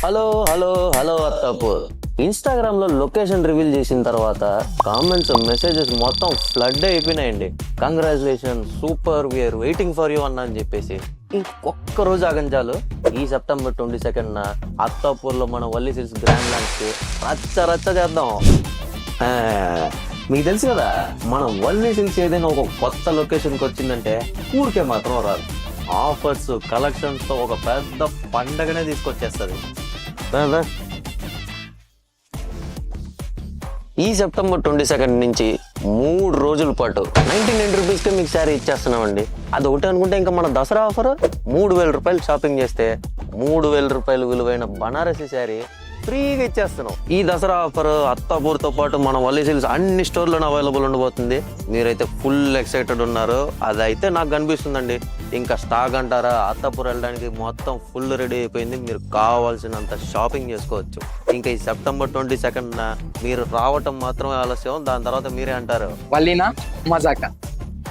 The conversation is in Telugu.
Hello hello hello Attapur. Instagram లో లొకేషన్ రివీల్ చేసిన తర్వాత కామెంట్స్ మెసేజెస్ మొత్తం ఫ్లడ్ అయిపోయినాయండి. Congratulation, super, we're waiting for you అన్న అని చెప్పేసి. ఇంకొక్క రోజు ఆగంచాలు, ఈ సెప్టెంబర్ 22న అత్తాపూర్ లో మన వల్లి సిల్స్ గ్రాండ్ లాంచ్ కి రచ్చ రచ్చ చేద్దాం. మీకు తెలుసు కదా, మన వల్లి సిల్స్ ఏదైనా ఒక కొత్త లొకేషన్కి వచ్చిందంటే ఊరికే మాత్రం రాదు. ఆఫర్స్, కలెక్షన్స్ తో ఒక పెద్ద పండగనే తీసుకొచ్చేస్తుంది. ఈ సెప్టెంబర్ 22 నుంచి 3 రోజుల పాటు 99 రూపీస్కే మీకు శారీ ఇచ్చేస్తున్నామండి. అది ఒకటి అనుకుంటే ఇంకా మన దసరా ఆఫర్ 3000 రూపాయలు షాపింగ్ చేస్తే 3000 రూపాయలు విలువైన బనారసి శారీ ఫ్రీగా ఇచ్చేస్తున్నాం. ఈ దసరా ఆఫర్ అత్తాపూర్తో పాటు మన వల్లి సిల్స్ అన్ని స్టోర్లోనే అవైలబుల్ ఉండబోతుంది. మీరైతే ఫుల్ ఎక్సైటెడ్ ఉన్నారు. అదైతే నాకు కనిపిస్తుందండి. ఇంకా స్టాక్ అంటారా, అత్తాపూర్ వెళ్ళడానికి మొత్తం ఫుల్ రెడీ అయిపోయింది. మీరు కావాల్సినంత షాపింగ్ చేసుకోవచ్చు. ఇంకా ఈ సెప్టెంబర్ 22న మీరు రావటం మాత్రమే ఆలస్యం. దాని తర్వాత మీరే అంటారు వల్లీనా మజాకా.